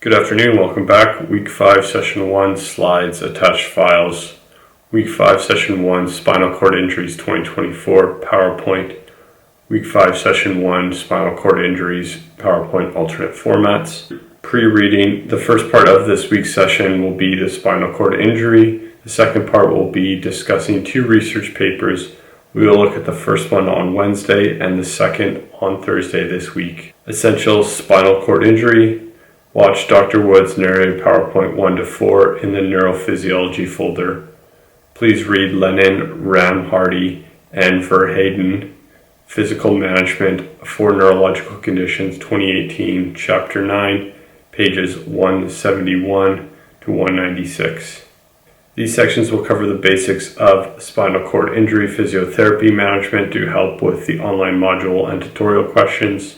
Good afternoon, welcome back. Week 5, Session 1, slides, attached files. Week 5, Session 1, Spinal Cord Injuries 2024, PowerPoint. Week 5, Session 1, Spinal Cord Injuries, PowerPoint alternate formats. Pre-reading, the first part of this week's session will be the spinal cord injury. The second part will be discussing 2 research papers. We will look at the first one on Wednesday and the second on Thursday this week. Essential spinal cord injury. Watch Dr. Wood's narrated PowerPoint 1-4 in the Neurophysiology folder. Please read Lennon, Ram Hardy, and Verheyden, Physical Management for Neurological Conditions 2018, Chapter 9, pages 171 to 196. These sections will cover the basics of spinal cord injury physiotherapy management to help with the online module and tutorial questions.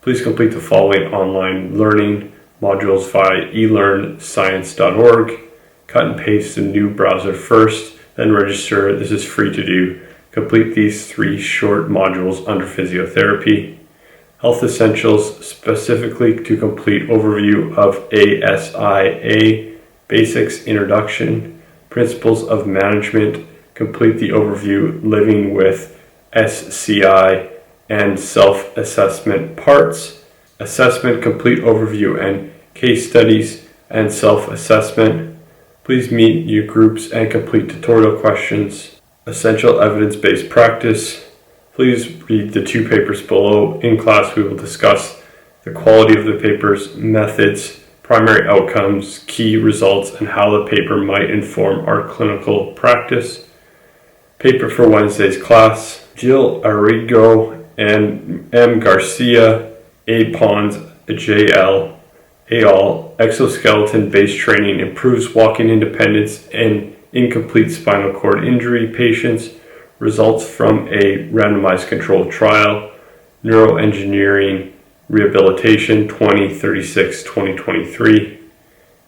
Please complete the following online learning modules via elearnscience.org. Cut and paste the new browser first, then register. This is free to do. Complete these 3 short modules under physiotherapy. Health Essentials, specifically to complete overview of ASIA, Basics, Introduction, Principles of Management, complete the overview Living with SCI and Self-Assessment parts, Assessment, complete overview and case studies and self-assessment. Please meet your groups and complete tutorial questions. Essential evidence-based practice. Please read the 2 papers below. In class, we will discuss the quality of the papers, methods, primary outcomes, key results, and how the paper might inform our clinical practice. Paper for Wednesday's class. Jill Arrigo and M. Garcia, A. Pons, J.L. al. Exoskeleton-based training improves walking independence in incomplete spinal cord injury patients. Results from a randomized controlled trial. Neuroengineering Rehabilitation 2036-2023.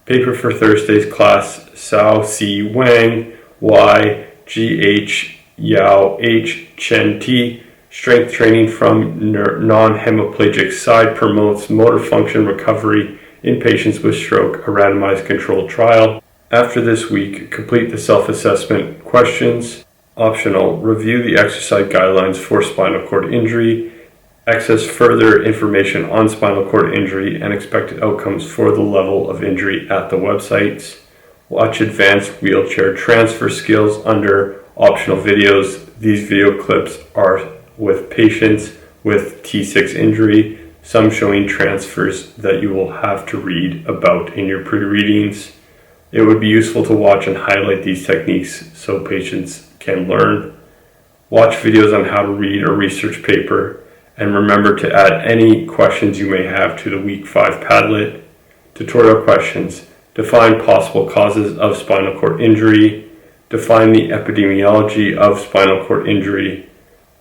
Paper for Thursday's class. Sao C. Wang, Y. G. H. Yao H. Chen T. Strength training from non-hemiplegic side promotes motor function recovery in patients with stroke, a randomized controlled trial. After this week, complete the self-assessment questions. Optional, review the exercise guidelines for spinal cord injury. Access further information on spinal cord injury and expected outcomes for the level of injury at the websites. Watch advanced wheelchair transfer skills under optional videos. These video clips are with patients with T6 injury, some showing transfers that you will have to read about in your pre-readings. It would be useful to watch and highlight these techniques so patients can learn. Watch videos on how to read a research paper, and remember to add any questions you may have to the Week 5 Padlet. Tutorial questions. Define possible causes of spinal cord injury. Define the epidemiology of spinal cord injury.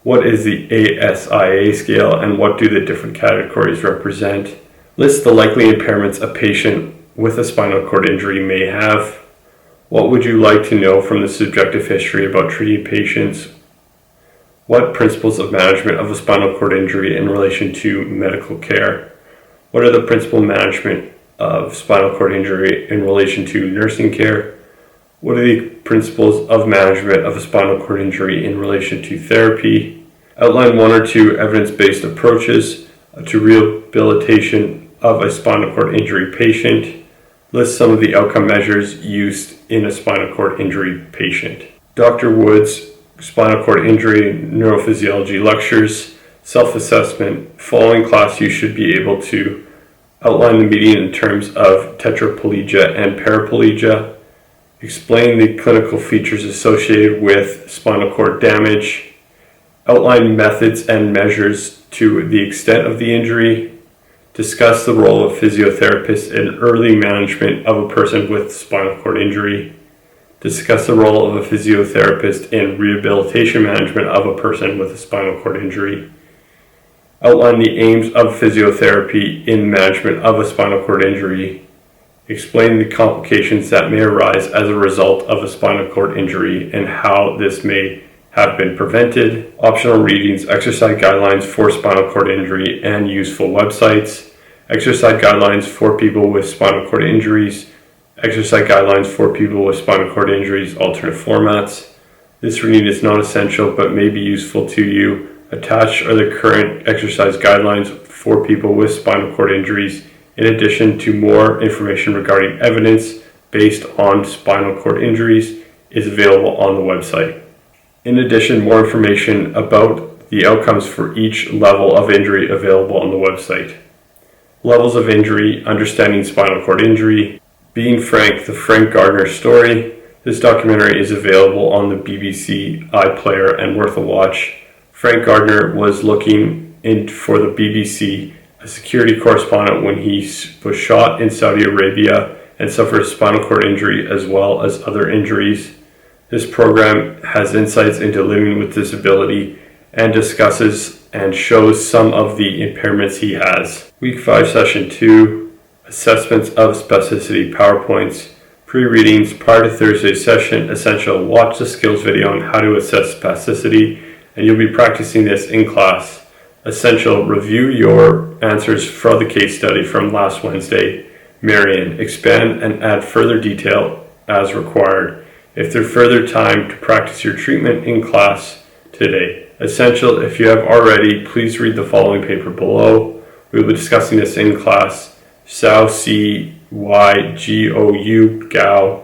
What is the ASIA scale and what do the different categories represent? List the likely impairments a patient with a spinal cord injury may have. What would you like to know from the subjective history about treating patients? What principles of management of a spinal cord injury in relation to medical care? What are the principal management of spinal cord injury in relation to nursing care? What are the principles of management of a spinal cord injury in relation to therapy? Outline 1 or 2 evidence-based approaches to rehabilitation of a spinal cord injury patient. List some of the outcome measures used in a spinal cord injury patient. Dr. Wood's Spinal Cord Injury Neurophysiology Lectures, Self-Assessment. Following class, you should be able to outline the meaning in terms of tetraplegia and paraplegia. Explain the clinical features associated with spinal cord damage. Outline methods and measures to the extent of the injury. Discuss the role of physiotherapists in early management of a person with spinal cord injury. Discuss the role of a physiotherapist in rehabilitation management of a person with a spinal cord injury. Outline the aims of physiotherapy in management of a spinal cord injury. Explain the complications that may arise as a result of a spinal cord injury and how this may have been prevented. Optional readings, exercise guidelines for spinal cord injury, and useful websites. exercise guidelines for people with spinal cord injuries, exercise guidelines for people with spinal cord injuries, alternate formats. This reading is not essential but may be useful to you. Attached are the current exercise guidelines for people with spinal cord injuries, in addition to more information regarding evidence based on spinal cord injuries is available on the website. In addition, more information about the outcomes for each level of injury available on the website. Levels of injury, understanding spinal cord injury, Being Frank, the Frank Gardner story. This documentary is available on the BBC iPlayer and worth a watch. Frank Gardner was looking in for the BBC, a security correspondent, when he was shot in Saudi Arabia and suffered a spinal cord injury as well as other injuries. This program has insights into living with disability and discusses and shows some of the impairments he has. Week 5, Session 2, Assessments of Spasticity PowerPoints. Pre-readings prior to Thursday's session. Essential. Watch the skills video on how to assess spasticity, and you'll be practicing this in class. Essential. Review your answers for the case study from last Wednesday. Marion. Expand and add further detail as required. If there's further time to practice your treatment in class today. Essential. If you have already, please read the following paper below. We will be discussing this in class. Sao C Y G O U Gao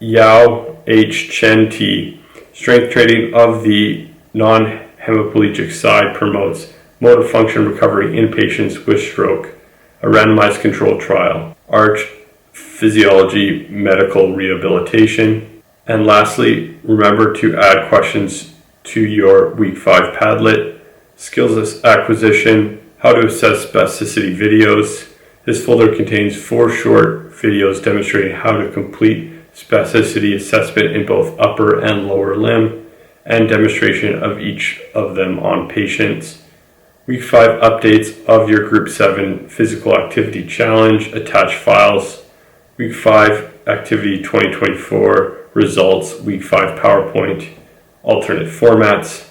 Yao H Chen T. Strength training of the non-hemiplegic side promotes motor function recovery in patients with stroke. A randomized controlled trial. Arch Physiology Medical Rehabilitation. And lastly, remember to add questions to your Week 5 Padlet. Skills acquisition. How to assess spasticity videos. This folder contains 4 short videos demonstrating how to complete spasticity assessment in both upper and lower limb, and demonstration of each of them on patients. Week 5 updates of your Group 7 Physical Activity Challenge. Attached files. Week 5 Activity 2024 results. Week 5 PowerPoint. Alternate formats.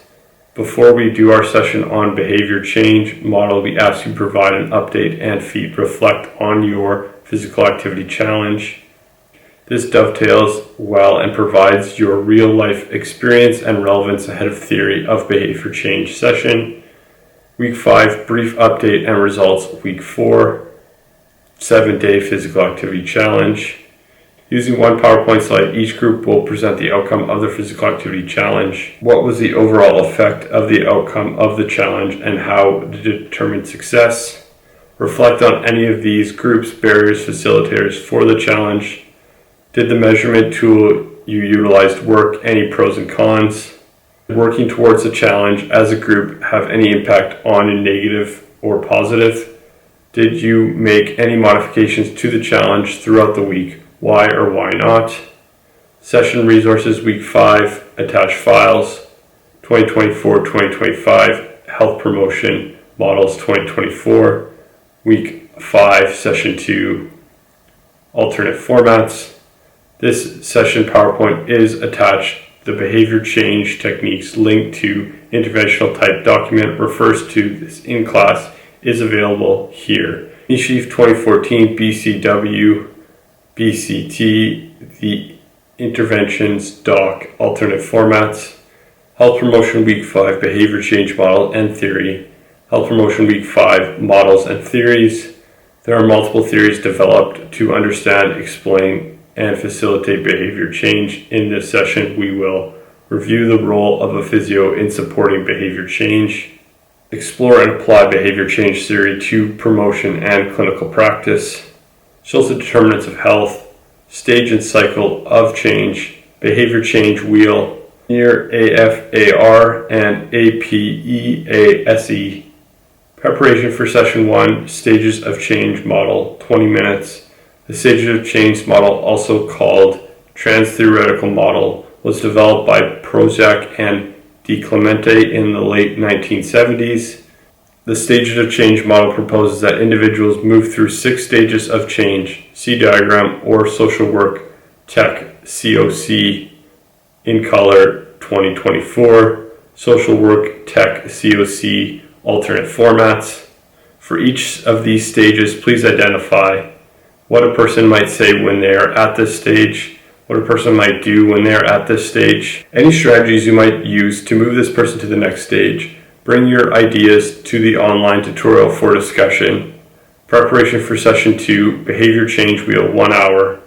Before we do our session on behavior change model, we ask you provide an update and reflect on your physical activity challenge. This dovetails well and provides your real life experience and relevance ahead of theory of behavior change session. Week 5 brief update and results. Week 4 7-day physical activity challenge. Using one PowerPoint slide, each group will present the outcome of the physical activity challenge. What was the overall effect of the outcome of the challenge and how to determine success? Reflect on any of these groups, barriers, facilitators for the challenge. Did the measurement tool you utilized work? Any pros and cons? Working towards the challenge as a group have any impact on a negative or positive? Did you make any modifications to the challenge throughout the week? Why or why not? Session resources. Week 5 attached files. 2024-2025 health promotion models 2024. Week 5 session 2 alternate formats. This session PowerPoint is attached. The behavior change techniques linked to interventional type document refers to this in class is available here. Initiative 2014 BCW BCT, the interventions doc, alternate formats. Health Promotion Week 5 behavior change model and theory. Health Promotion Week 5 models and theories. There are multiple theories developed to understand, explain, and facilitate behavior change. In this session, we will review the role of a physio in supporting behavior change, explore and apply behavior change theory to promotion and clinical practice, shows the determinants of health, stage and cycle of change, behavior change wheel, near AFAR and APEASE. Preparation for Session 1, Stages of Change Model, 20 minutes. The Stages of Change Model, also called Trans-Theoretical Model, was developed by Prozac and De Clemente in the late 1970s. The Stages of Change model proposes that individuals move through 6 stages of change. See diagram or social work tech COC in color 2024. Social work tech COC alternate formats. For each of these stages, please identify what a person might say when they are at this stage, what a person might do when they're at this stage, any strategies you might use to move this person to the next stage. Bring your ideas to the online tutorial for discussion. Preparation for Session 2, Behavior Change Wheel, 1 hour.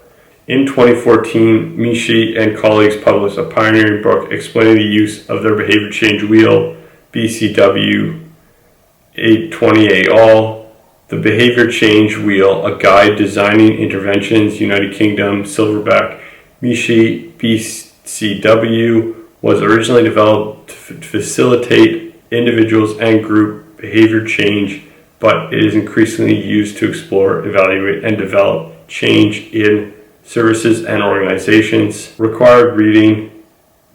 In 2014, Mishi and colleagues published a pioneering book explaining the use of their behavior change wheel, BCW 820 et al. The Behavior Change Wheel, a guide designing interventions, United Kingdom, Silverback. Mishi BCW was originally developed to facilitate individuals and group behavior change, but it is increasingly used to explore, evaluate, and develop change in services and organizations. Required reading: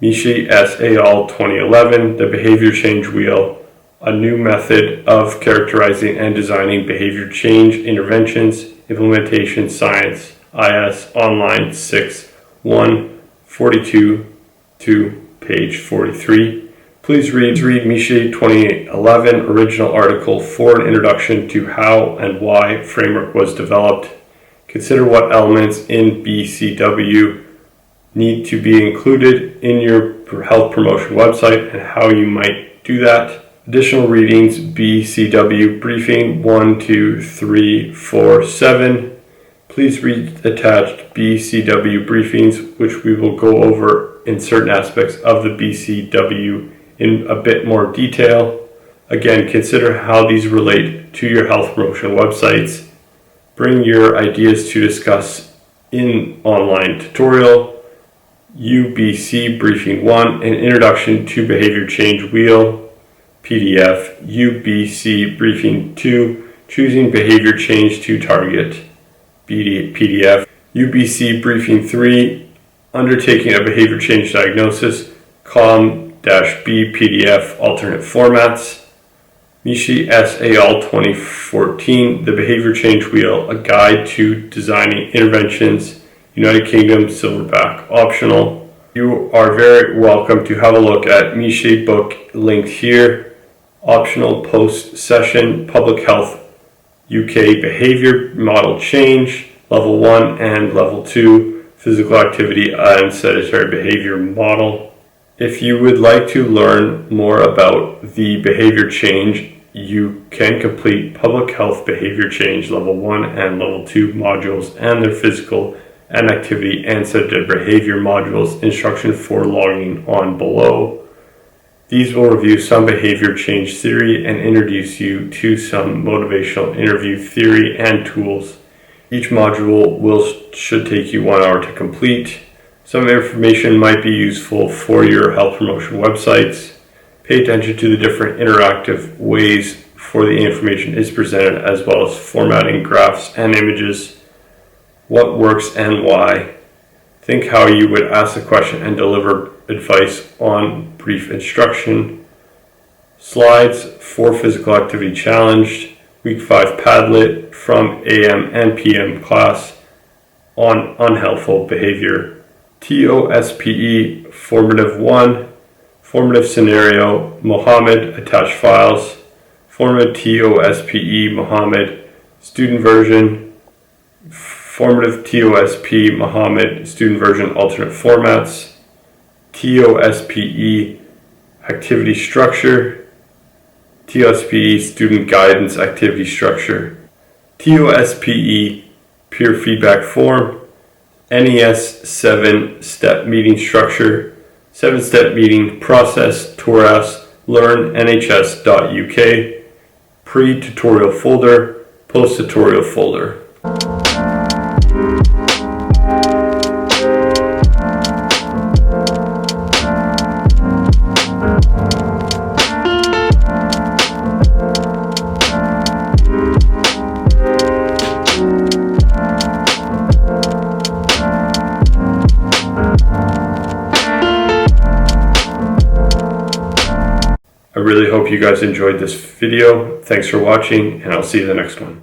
Mishi S. et al. 2011, The Behavior Change Wheel, a new method of characterizing and designing behavior change interventions, implementation science, IS Online 6, 142 to page 43. Please read Mishi 2011 original article for an introduction to how and why framework was developed. Consider what elements in BCW need to be included in your health promotion website and how you might do that. Additional readings: BCW Briefing 1, 2, 3, 4, 7. Please read attached BCW briefings, which we will go over in certain aspects of the BCW in a bit more detail. Again, consider how these relate to your health promotion websites. Bring your ideas to discuss in online tutorial. UBC Briefing 1, an introduction to behavior change wheel, PDF. UBC Briefing 2, choosing behavior change to target, PDF. UBC Briefing 3, undertaking a behavior change diagnosis, COM-B PDF, alternate formats. Mishi S. et al. 2014, The Behavior Change Wheel, a guide to designing interventions, United Kingdom, Silverback, optional. You are very welcome to have a look at Mishi book linked here. Optional post-session, Public Health UK Behavior Model Change, Level 1 and Level 2, Physical Activity and Sedentary Behavior Model. If you would like to learn more about the behavior change, you can complete Public Health Behavior Change Level 1 and Level 2 modules and their Physical and Activity and Sedentary Behavior modules. Instruction for logging on below. These will review some behavior change theory and introduce you to some motivational interview theory and tools. Each module should take you 1 hour to complete. Some information might be useful for your health promotion websites. Pay attention to the different interactive ways for the information is presented, as well as formatting graphs and images. What works and why? Think how you would ask a question and deliver advice on brief instruction. Slides for physical activity challenged. Week 5 Padlet from AM and PM class on unhelpful behavior. TOSPE Formative 1. Formative Scenario Mohammed, attached files. Formative TOSPE Mohammed, student version. Formative TOSP Mohammed, student version, alternate formats. TOSPE activity structure. TOSPE student guidance activity structure. TOSPE peer feedback form. NES 7-step meeting structure. 7-step meeting process. TORAS learn nhs.uk. Pre-tutorial folder. Post-tutorial folder. I really hope you guys enjoyed this video. Thanks for watching, and I'll see you in the next one.